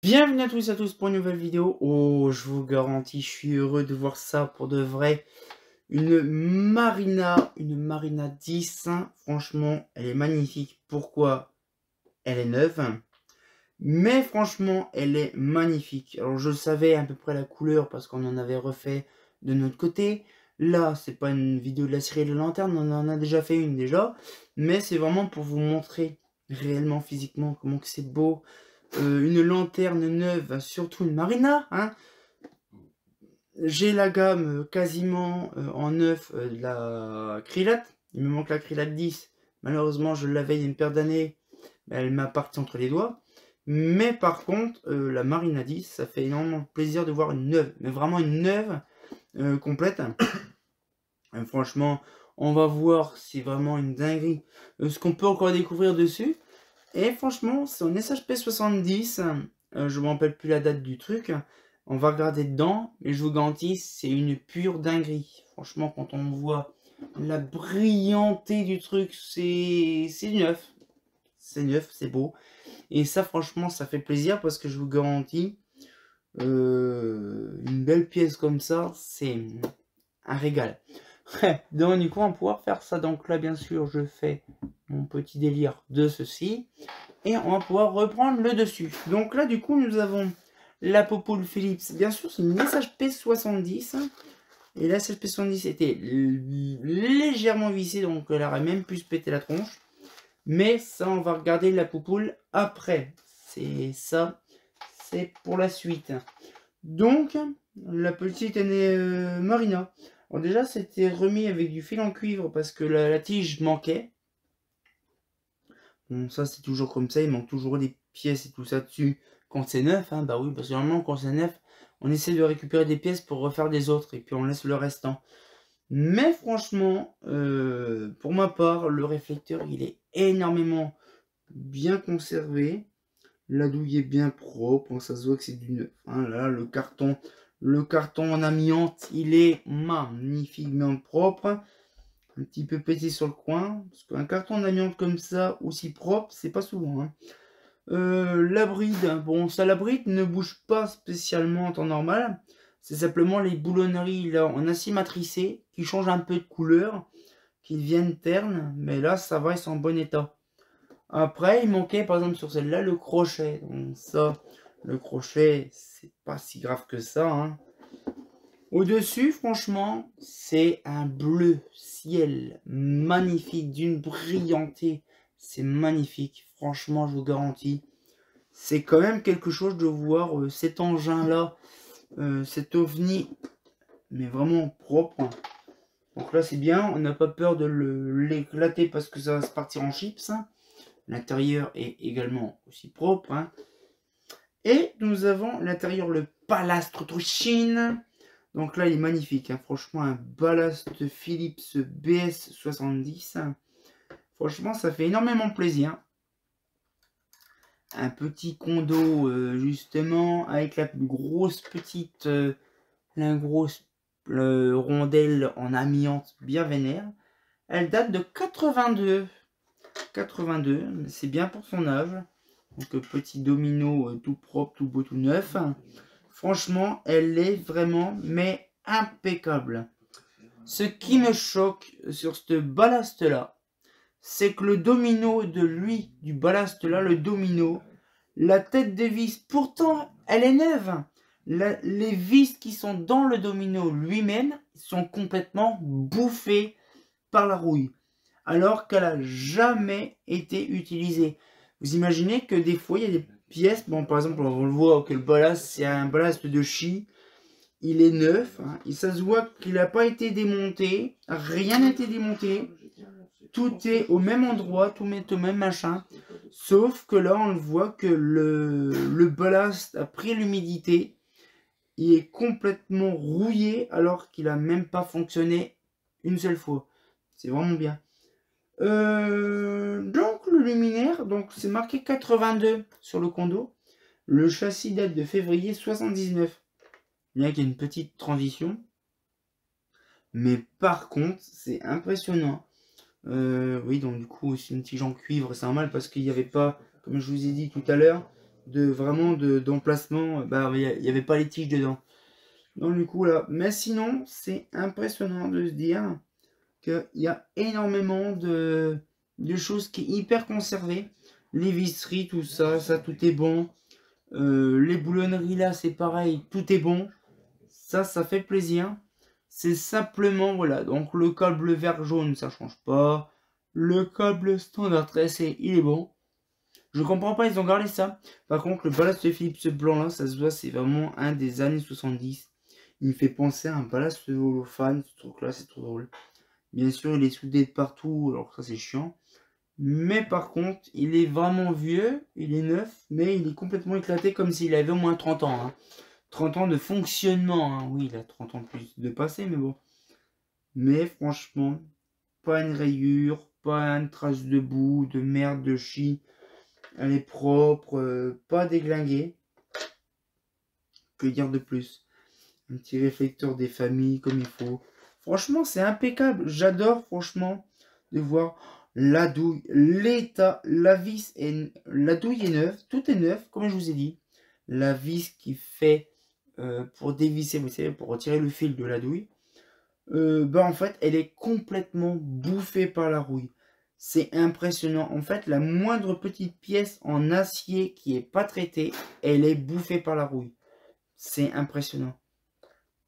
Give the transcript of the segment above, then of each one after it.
Bienvenue à tous pour une nouvelle vidéo. Oh, je vous garantis, je suis heureux de voir ça pour de vrai. Une Marina 10. Franchement, elle est magnifique. Pourquoi? Elle est neuve. Mais franchement, elle est magnifique. Alors, je savais à peu près la couleur parce qu'on en avait refait de notre côté. Là, c'est pas une vidéo de la série de la lanterne, on en a déjà fait une déjà. Mais c'est vraiment pour vous montrer réellement, physiquement, comment que c'est beau. Une lanterne neuve, surtout une Marina, hein. J'ai la gamme quasiment en neuf de la Krylate. Il me manque la Krylate 10. Malheureusement, je l'avais il y a une paire d'années. Elle m'a parti entre les doigts. Mais par contre, la Marina 10, ça fait énormément plaisir de voir une neuve. Mais vraiment une neuve complète. Franchement, on va voir si c'est vraiment une dinguerie. Ce qu'on peut encore découvrir dessus. Et franchement, c'est en SHP70. Je ne me rappelle plus la date du truc. On va regarder dedans. Mais je vous garantis, c'est une pure dinguerie. Franchement, quand on voit la brillanté du truc, c'est neuf. C'est neuf, c'est beau. Et ça, franchement, ça fait plaisir parce que je vous garantis, une belle pièce comme ça, c'est un régal. Donc du coup, on va pouvoir faire ça. Donc là, bien sûr, je fais mon petit délire de ceci. Et on va pouvoir reprendre le dessus. Donc là, du coup, nous avons la Popoule Philips. Bien sûr, c'est une SHP70. Et la SHP70 était légèrement vissée, donc elle aurait même pu se péter la tronche. Mais ça, on va regarder la Popoule après. C'est ça, c'est pour la suite. Donc, la petite Marina. Alors déjà, c'était remis avec du fil en cuivre parce que la tige manquait. Bon, ça, c'est toujours comme ça. Il manque toujours des pièces et tout ça dessus quand c'est neuf. Hein, bah oui, parce que normalement, quand c'est neuf, on essaie de récupérer des pièces pour refaire des autres. Et puis, on laisse le restant. Mais franchement, pour ma part, le réflecteur, il est énormément bien conservé. La douille est bien propre. Ça se voit que c'est du neuf. Hein, là, le carton en amiante, il est magnifiquement propre. Un petit peu pété sur le coin. Parce qu'un carton d'amiante comme ça, aussi propre, c'est pas souvent. Hein. La bride, bon, ça, la bride ne bouge pas spécialement en temps normal. C'est simplement les boulonneries là en acier matricé qui changent un peu de couleur, qui deviennent ternes. Mais là, ça va, ils sont en bon état. Après, il manquait par exemple sur celle-là le crochet. Donc ça, le crochet, c'est pas si grave que ça. Hein. Au-dessus, franchement, c'est un bleu ciel magnifique, d'une brillanté. C'est magnifique, franchement, je vous garantis. C'est quand même quelque chose de voir cet engin-là, cet ovni, mais vraiment propre. Donc là, c'est bien, on n'a pas peur de l'éclater parce que ça va se partir en chips. Hein. L'intérieur est également aussi propre. Hein. Et nous avons l'intérieur, le Palastre Chine. Donc là, il est magnifique. Hein. Franchement, un ballast Philips BS70. Franchement, ça fait énormément plaisir. Un petit condo, justement, avec la grosse petite... la grosse rondelle en amiante bien vénère. Elle date de 82. 82, c'est bien pour son âge. Donc petit domino tout propre, tout beau, tout neuf. Franchement, elle est vraiment, mais impeccable. Ce qui me choque sur ce ballast là, c'est que le domino de lui, du ballast là, le domino, la tête de vis, pourtant elle est neuve. Les vis qui sont dans le domino lui-même sont complètement bouffées par la rouille, alors qu'elle a jamais été utilisée. Vous imaginez que des fois il y a des pièces, bon par exemple on le voit que le ballast c'est un ballast de Chi, il est neuf, hein, et ça se voit qu'il n'a pas été démonté, rien n'a été démonté, tout est au même endroit, tout est au même machin, sauf que là on le voit que le ballast a pris l'humidité, il est complètement rouillé alors qu'il a même pas fonctionné une seule fois. C'est vraiment bien. Donc le luminaire, donc c'est marqué 82 sur le condo. Le châssis date de février 79. Il y a une petite transition. Mais par contre, c'est impressionnant. Oui, donc du coup, aussi une tige en cuivre, c'est normal parce qu'il n'y avait pas, comme je vous ai dit tout à l'heure, d'emplacement, bah il n'y avait pas les tiges dedans. Donc du coup là, mais sinon c'est impressionnant de se dire qu'il y a énormément de choses qui est hyper conservées. Les visseries, tout ça, tout est bon. Les boulonneries là, c'est pareil, tout est bon. Ça fait plaisir. C'est simplement, voilà, donc le câble vert jaune, ça change pas. Le câble standard tressé, il est bon. Je comprends pas, ils ont gardé ça. Par contre, le ballast de Philips ce blanc là, ça se voit, c'est vraiment un des années 70. Il me fait penser à un ballast holophane, ce truc là, c'est trop drôle. Bien sûr, il est soudé de partout, alors ça c'est chiant. Mais par contre, il est vraiment vieux, il est neuf, mais il est complètement éclaté comme s'il avait au moins 30 ans. Hein. 30 ans de fonctionnement, hein. Oui, il a 30 ans de plus de passé, mais bon. Mais franchement, pas une rayure, pas une trace de boue, de merde, de chi. Elle est propre, pas déglinguée. Que dire de plus? Un petit réflecteur des familles comme il faut. Franchement, c'est impeccable. J'adore, franchement, de voir la douille, l'état, la vis, la douille est neuve. Tout est neuf, comme je vous ai dit. La vis qui fait pour dévisser, vous savez, pour retirer le fil de la douille. Bah en fait, elle est complètement bouffée par la rouille. C'est impressionnant. En fait, la moindre petite pièce en acier qui est pas traitée, elle est bouffée par la rouille. C'est impressionnant.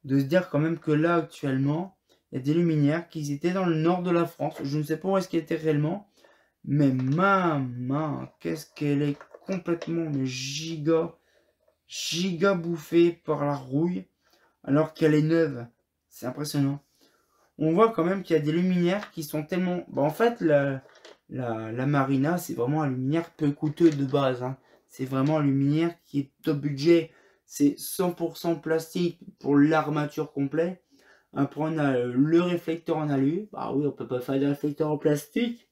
De se dire quand même que là, actuellement, il y a des luminaires qui étaient dans le nord de la France. Je ne sais pas où est-ce qu'ils étaient réellement. Mais maman, qu'est-ce qu'elle est complètement mais giga bouffée par la rouille. Alors qu'elle est neuve. C'est impressionnant. On voit quand même qu'il y a des luminaires qui sont tellement... Bah, en fait, la Marina, c'est vraiment un luminaire peu coûteux de base. Hein. C'est vraiment un luminaire qui est top budget. C'est 100% plastique pour l'armature complète. Après, on a le réflecteur en alu. Bah oui, on peut pas faire des réflecteurs en plastique.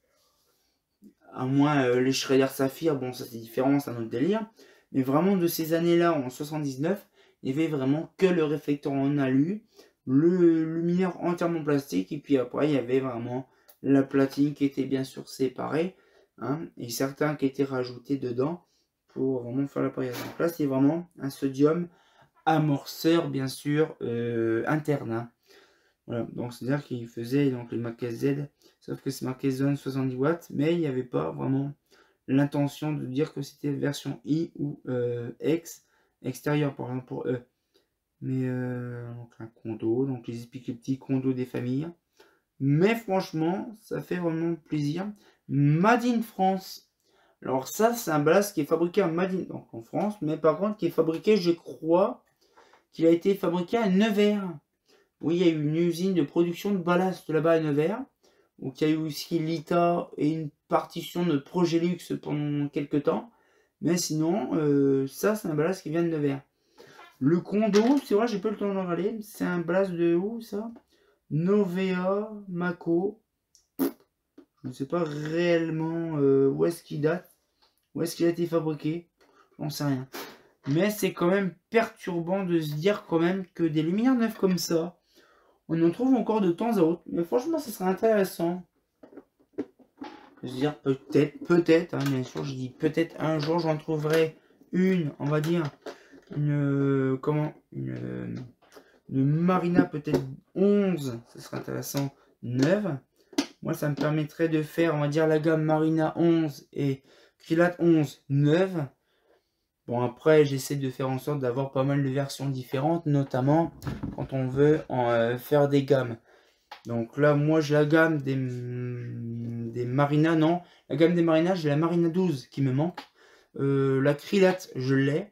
À moins les Schrader Saphir. Bon, ça c'est différent, c'est un autre délire. Mais vraiment, de ces années-là, en 79, il y avait vraiment que le réflecteur en alu. Le luminaire entièrement plastique. Et puis après, il y avait vraiment la platine qui était bien sûr séparée. Hein, et certains qui étaient rajoutés dedans pour vraiment faire l'appareillage. Donc là, c'est vraiment un sodium amorceur, bien sûr, interne. Hein. Voilà, donc c'est-à-dire qu'il faisait donc le Mac Z, sauf que c'est marqué zone 70 watts, mais il n'y avait pas vraiment l'intention de dire que c'était version I ou X extérieur, par exemple pour eux. Mais donc un condo, donc les petits condos des familles. Mais franchement, ça fait vraiment plaisir. Made in France. Alors ça, c'est un blast qui est fabriqué donc en France, mais par contre qui est fabriqué, je crois, qu'il a été fabriqué à Nevers. Oui, il y a eu une usine de production de ballast là-bas à Nevers. Donc il y a eu aussi l'ITA et une partition de Progelux pendant quelques temps. Mais sinon, ça c'est un ballast qui vient de Nevers. Le condo, c'est vrai, j'ai pas le temps d'en regarder. C'est un ballast de où ça? Novea Mako. Je ne sais pas réellement où est-ce qu'il date. Où est-ce qu'il a été fabriqué. J'en sais rien. Mais c'est quand même perturbant de se dire quand même que des luminaires neufs comme ça, on en trouve encore de temps à autre. Mais franchement, ce serait intéressant. Je veux dire, peut-être, hein, bien sûr, je dis peut-être un jour, j'en trouverai une, on va dire, une Marina peut-être 11, ce serait intéressant, 9. Moi, ça me permettrait de faire, on va dire, la gamme Marina 11 et Krilat 11, 9. Bon, après, j'essaie de faire en sorte d'avoir pas mal de versions différentes, notamment quand on veut faire des gammes. Donc là, moi, j'ai la gamme des Marina, non. La gamme des Marina, j'ai la Marina 12 qui me manque. La Krilat, je l'ai.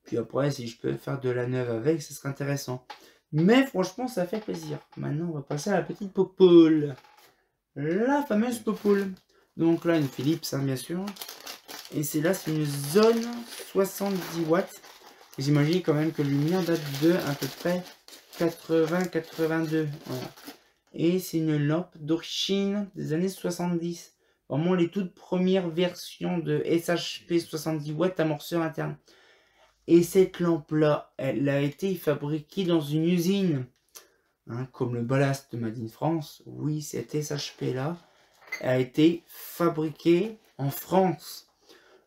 Puis après, si je peux faire de la neuve avec, ce serait intéressant. Mais franchement, ça fait plaisir. Maintenant, on va passer à la petite Popole. La fameuse Popole. Donc là, une Philips, hein, bien sûr. Et c'est là, c'est une zone 70 watts. J'imagine quand même que le lumière date de à peu près 80-82. Voilà. Et c'est une lampe d'origine des années 70. Vraiment les toutes premières versions de SHP 70 watts amorceur interne. Et cette lampe-là, elle a été fabriquée dans une usine. Hein, comme le ballast de Made in France. Oui, cette SHP-là a été fabriquée en France.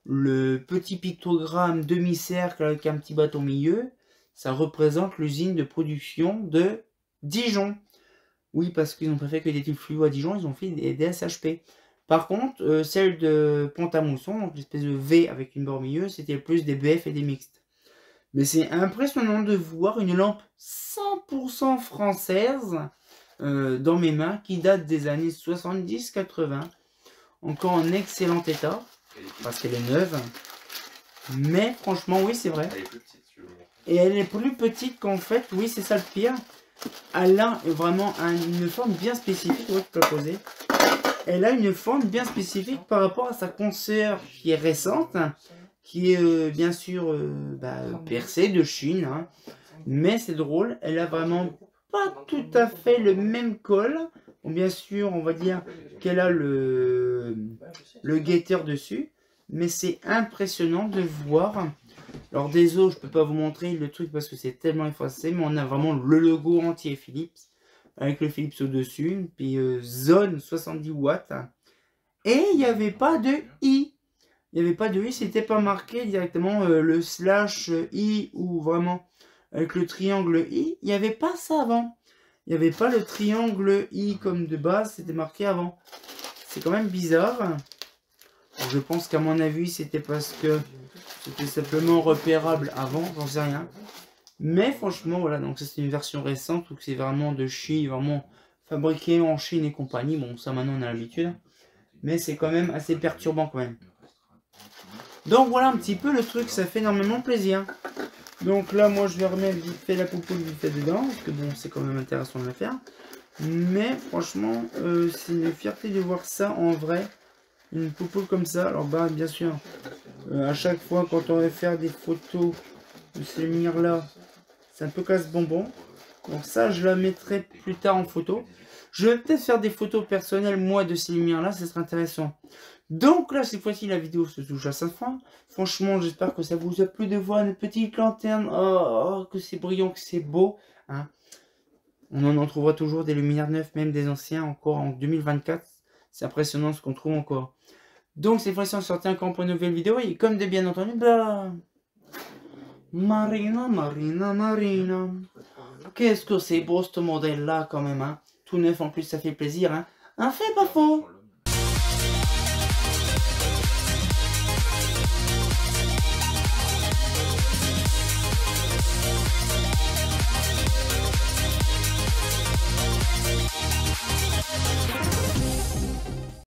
le petit pictogramme demi-cercle avec un petit bâton au milieu, ça représente l'usine de production de Dijon. Oui, parce qu'ils n'ont pas fait que des tubes fluo à Dijon, ils ont fait des SHP. Par contre, celle de Pont-à-Mousson, donc l'espèce de V avec une barre au milieu, c'était plus des BF et des mixtes. Mais c'est impressionnant de voir une lampe 100% française dans mes mains, qui date des années 70-80, encore en excellent état, parce qu'elle est neuve. Mais franchement, oui, c'est vrai. Elle est plus petite, tu veux. Et elle est plus petite qu'en fait, oui, c'est ça le pire. Elle a vraiment une forme bien spécifique, ouais, tu peux la poser. Elle a une forme bien spécifique par rapport à sa consoeur qui est récente, qui est bien sûr percée de Chine, hein. Mais c'est drôle, elle a vraiment pas tout à fait le même col. Bon, bien sûr, on va dire qu'elle a le guetteur dessus, mais c'est impressionnant de voir. Alors des os, je peux pas vous montrer le truc parce que c'est tellement effacé, mais on a vraiment le logo entier Philips, avec le Philips au-dessus, puis zone 70 watts. Et il n'y avait pas de i. Il n'y avait pas de i, c'était pas marqué directement le slash i ou vraiment avec le triangle i. Il n'y avait pas ça avant. Il n'y avait pas le triangle i comme de base, c'était marqué avant. C'est quand même bizarre. Alors, je pense qu'à mon avis, c'était parce que c'était simplement repérable avant, j'en sais rien. Mais franchement, voilà, donc ça c'est une version récente où c'est vraiment de Chine, vraiment fabriqué en Chine et compagnie. Bon, ça maintenant on a l'habitude. Mais c'est quand même assez perturbant quand même. Donc voilà un petit peu le truc, ça fait énormément plaisir. Donc là, moi je vais remettre vite fait la poupoule vite fait dedans, parce que bon, c'est quand même intéressant de la faire. Mais franchement, c'est une fierté de voir ça en vrai. Une poupoule comme ça. Alors bah bien sûr, à chaque fois quand on va faire des photos de ces lumières là, c'est un peu casse-bonbon. Donc ça, je la mettrai plus tard en photo. Je vais peut-être faire des photos personnelles, moi, de ces lumières-là, ça serait intéressant. Donc là, cette fois-ci, la vidéo se touche à sa fin. Franchement, j'espère que ça vous a plu de voir une petite lanterne. Oh, que c'est brillant, que c'est beau. Hein. On en trouvera toujours des luminaires neufs, même des anciens, encore en 2024. C'est impressionnant ce qu'on trouve encore. Donc cette fois-ci, on sortit encore pour une nouvelle vidéo. Et comme de bien entendu, bah... Marina. Qu'est-ce que c'est beau ce modèle-là quand même, hein. Tout neuf en plus, ça fait plaisir, hein. Un fait pas faux.